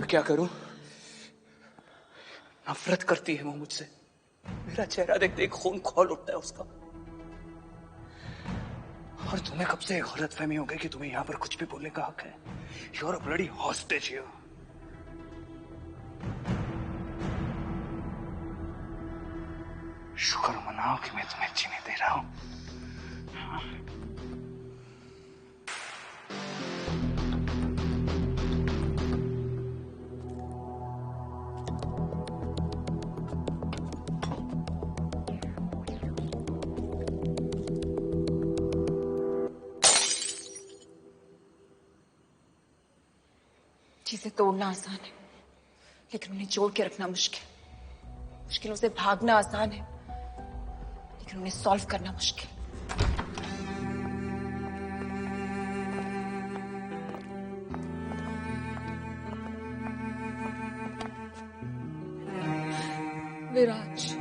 क्या करूं? नफरत करती है वो मुझसे। मेरा चेहरा देख देख खून खौल उठता है उसका। और तुम्हें कब से एक गलतफहमी हो गई कि तुम्हें यहां पर कुछ भी बोलने का हक है। You are a bloody hostage here. शुक्र मनाओ कि मैं तुम्हें जीने दे रहा हूं। चीजें तोड़ना आसान है, लेकिन उन्हें जोड़ के रखना मुश्किल। मुश्किलों से भागना आसान है, लेकिन उन्हें सॉल्व करना मुश्किल। विराज,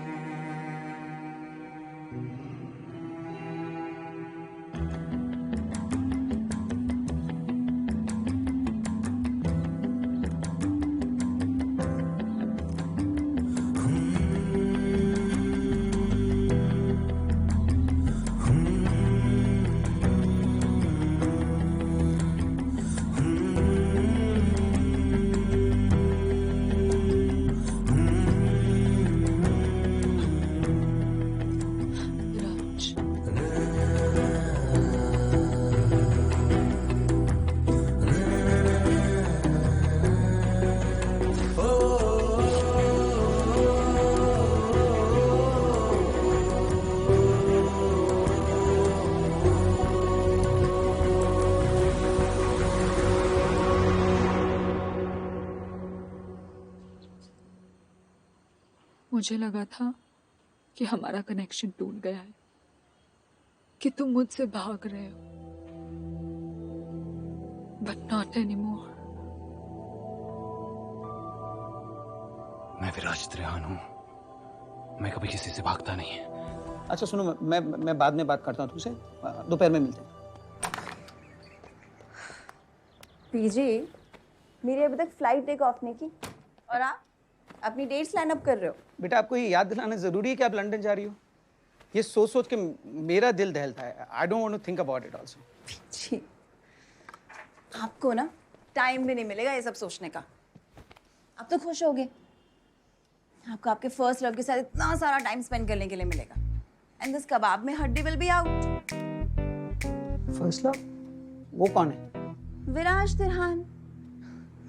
मुझे लगा था कि हमारा कनेक्शन टूट गया है, कि तुम मुझसे भाग रहे हो, बट नॉट एनीमोर। मैं विराज त्रिहान हूं। मैं कभी किसी से भागता नहीं। अच्छा सुनो, मैं बाद में बात करता हूँ तुमसे। दोपहर में मिलते हैं। पीजी, मेरी अभी तक फ्लाइट टेक ऑफ नहीं की और आप अपनी डेट्स लाइन अप कर रहे हो। बेटा, आपको ये याद दिलाना जरूरी है कि आप लंदन जा रही हो? ये सोच सोच के मेरा दिल दहलता है। I don't want to think about it also. जी, आपको ना टाइम भी नहीं मिलेगा ये सब सोचने का। आप तो खुश होगे, आपको आपके फर्स्ट लव के साथ इतना सारा टाइम स्पेंड करने के लिए मिलेगा। एंड दिस कबाब में हड्डी will be out. First love? वो कौन है? विराज तिरहान।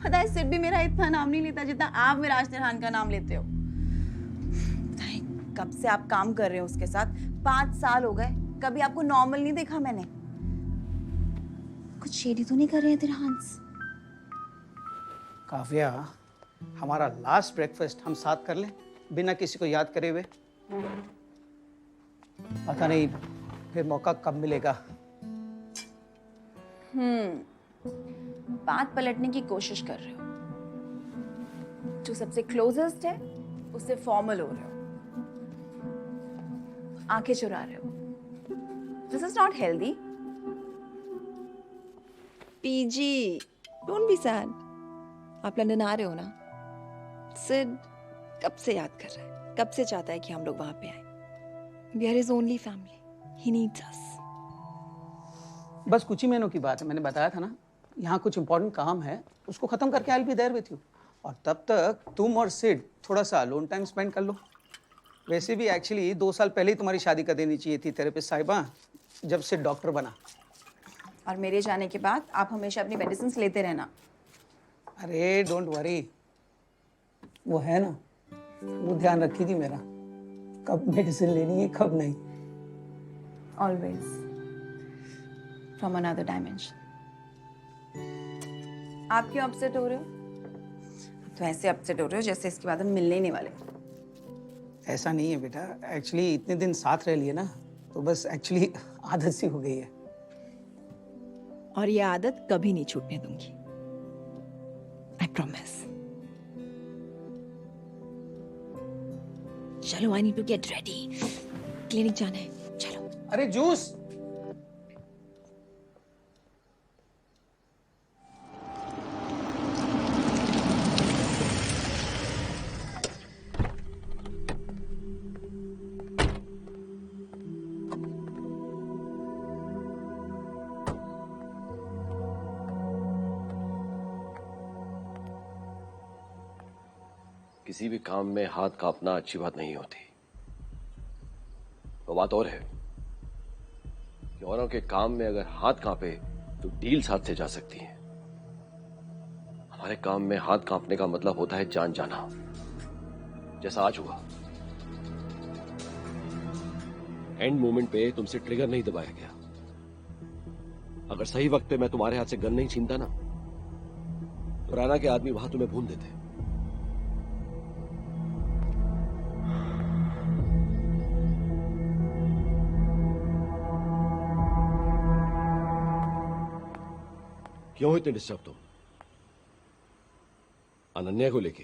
पता है, सिड भी मेरा इतना नाम नहीं लेता जितना आप विराज तिरहान का नाम लेते हो। कब से आप काम कर रहे हो उसके साथ? 5 साल हो गए, कभी आपको नॉर्मल नहीं देखा मैंने। कुछ शेडी तो नहीं कर रहे हैं तिरहान्स? काव्या, हमारा लास्ट ब्रेकफास्ट हम साथ कर लें बिना किसी को याद करे हुए? पता नहीं फिर मौका कब मिलेगा। बात पलटने की कोशिश कर रहे हो। जो सबसे क्लोजेस्ट है उससे फॉर्मल हो रहे हो, आंखें चुरा रहे हो। This is not healthy. PG, don't be sad. आप लंदन आ रहे हो ना? सिड कब से याद कर रहा है, कब से चाहता है कि हम लोग वहां पे आए। We are his only family, he needs us. बस कुछ ही महीनों की बात है। मैंने बताया था ना, यहाँ कुछ इंपॉर्टेंट काम है, उसको खत्म करके I will be there with you. और तब तक तुम और सिड थोड़ा सा अलोन टाइम स्पेंड कर लो। वैसे भी एक्चुअली 2 साल पहले ही तुम्हारी शादी कर देनी चाहिए थी थेरेपिस्ट साहिबा, जब सिड डॉक्टर बना। और मेरे जाने के बाद आप हमेशा अपनी मेडिसिन लेते रहना। अरे डोंट वरी, वो है ना, वो ध्यान रखी थी मेरा, कब मेडिसिन लेनी है कब नहीं। Always from another dimension. आप क्यों अपसेट हो रहे हो? तो ऐसे अपसेट हो रहे हो जैसे इसके बाद हम मिलने ही नहीं वाले। ऐसा नहीं है बेटा, एक्चुअली इतने दिन साथ रह लिए ना, तो बस एक्चुअली आदत सी हो गई है। और ये आदत कभी नहीं छूटने दूंगी, आई प्रॉमिस। चलो, I need to get ready, clinic जाना है। चलो। अरे जूस। किसी भी काम में हाथ कांपना अच्छी बात नहीं होती। तो बात और है कि औरों के काम में अगर हाथ कांपे तो डील्स हाथ से जा सकती हैं। हमारे काम में हाथ कांपने का मतलब होता है जान जाना, जैसा आज हुआ। एंड मोमेंट पे तुमसे ट्रिगर नहीं दबाया गया। अगर सही वक्त पे मैं तुम्हारे हाथ से गन नहीं छीनता ना, तो राना के आदमी वहां तुम्हें भून देते। क्यों इतने डिस्टर्ब तुम अनन्या को लेके?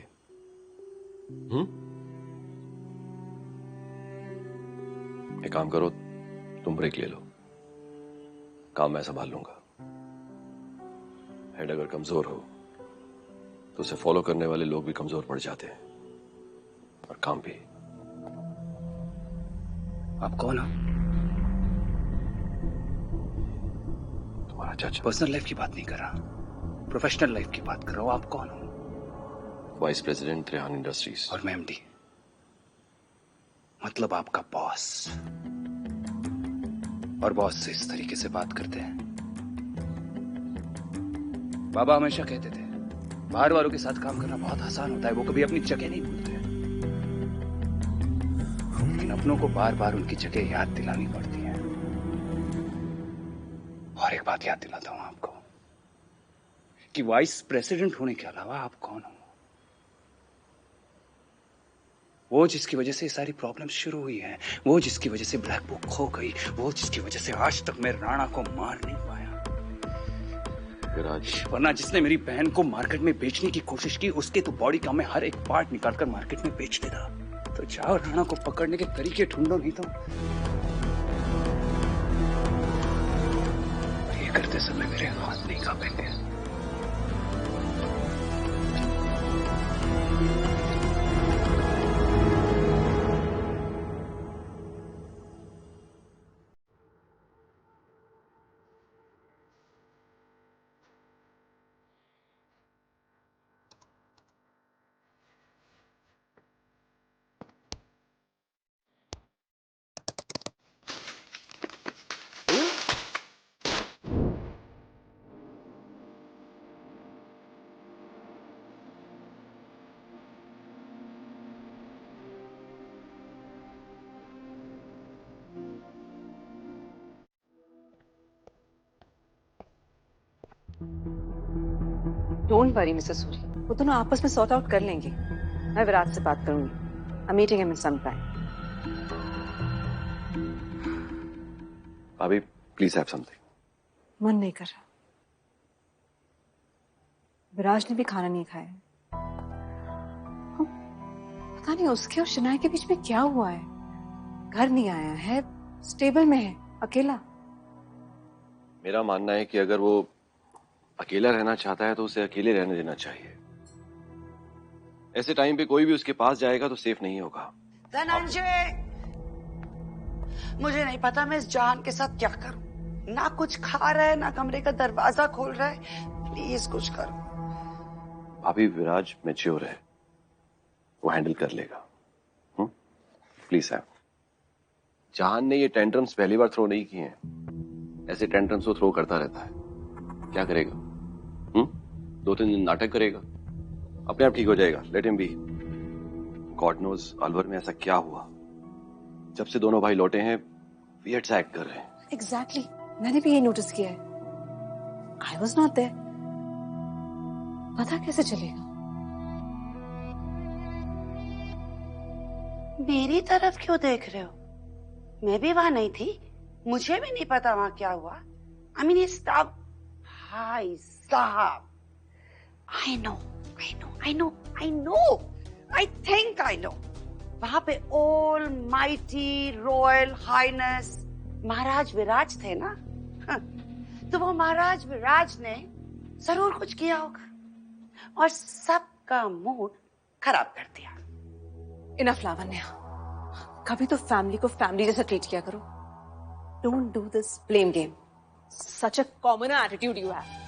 एक काम करो, तुम ब्रेक ले लो, काम मैं संभाल लूंगा। हेड अगर कमजोर हो तो उसे फॉलो करने वाले लोग भी कमजोर पड़ जाते हैं, और काम भी। आप कौन हो? तुम्हारा चाचा। पर्सनल लाइफ की बात नहीं कर रहा, प्रोफेशनल लाइफ की बात कर रहा हूं। आप कौन हो? Vice president Rehan industries. और मैं एमडी, मतलब आपका बॉस। और बॉस से इस तरीके से बात करते हैं? बाबा हमेशा कहते थे बाहर वालों के साथ काम करना बहुत आसान होता है, वो कभी अपनी जगह नहीं भूलते, लेकिन अपनों को बार बार उनकी जगह याद दिलानी पड़ती है। और एक बात याद दिलाता हूं आपको कि वाइस प्रेसिडेंट होने के अलावा आप कौन हो? वो जिसकी वजह से ये सारी प्रॉब्लम शुरू हुई है, वो जिसकी वजह से ब्लैक बुक खो गई, वो जिसकी वजह से आज तक मैं राणा को मार नहीं पाया। वरना जिसने मेरी बहन को मार्केट में बेचने की कोशिश की, उसके तो बॉडी का मैं हर एक पार्ट निकालकर मार्केट में बेच देता। तो जाओ राणा को पकड़ने के तरीके ढूंढो, नहीं तो ये करते समय मेरे हाथ नहीं कांपेंगे। डोंट वरी मिसेस सूरी, वो दोनों आपस में सॉर्ट आउट कर लेंगे। मैं विराट से बात करूंगी। I am meeting him in some time. भाभी प्लीज हैव समथिंग। मन नहीं कर रहा। विराज ने भी खाना नहीं खाया। पता नहीं उसके और शनाया के बीच में क्या हुआ है। घर नहीं आया है, स्टेबल में है, अकेला। मेरा मानना है कि अगर वो अकेला रहना चाहता है तो उसे अकेले रहने देना चाहिए। ऐसे टाइम पे कोई भी उसके पास जाएगा तो सेफ नहीं होगा। धनंजय, मुझे नहीं पता मैं इस जान के साथ क्या करूं। ना कुछ खा रहा है, ना कमरे का दरवाजा खोल रहा है। प्लीज कुछ करो। भाभी विराज मैच्योर है, वो हैंडल कर लेगा। प्लीज है। जहान ने ये टेंट्रम्स पहली बार थ्रो नहीं किए हैं। ऐसे टेंट्रम्स वो थ्रो करता रहता है। क्या करेगा? 2-3 दिन नाटक करेगा, अपने आप ठीक हो जाएगा। Let him be. God knows Alwar में ऐसा क्या हुआ, जब से दोनों भाई लौटे हैं वियर्ड सा एक्ट कर रहे हैं। एग्जैक्टली, मैंने भी ये नोटिस किया है। I was not there. पता कैसे चलेगा? मेरी तरफ क्यों देख रहे हो? मैं भी वहां नहीं थी, मुझे भी नहीं पता वहां क्या हुआ। आई मीन ये सब भाई साहब, I know, I think I know. वहां पे ऑल माइटी रॉयल हाइनेस महाराज विराज थे ना। तो वो महाराज विराज ने जरूर कुछ किया होगा और सबका मूड खराब कर दिया। इनफ लावण्या, कभी तो फैमिली को फैमिली जैसा ट्रीट किया करो। Don't do this blame game. Such a common attitude you have.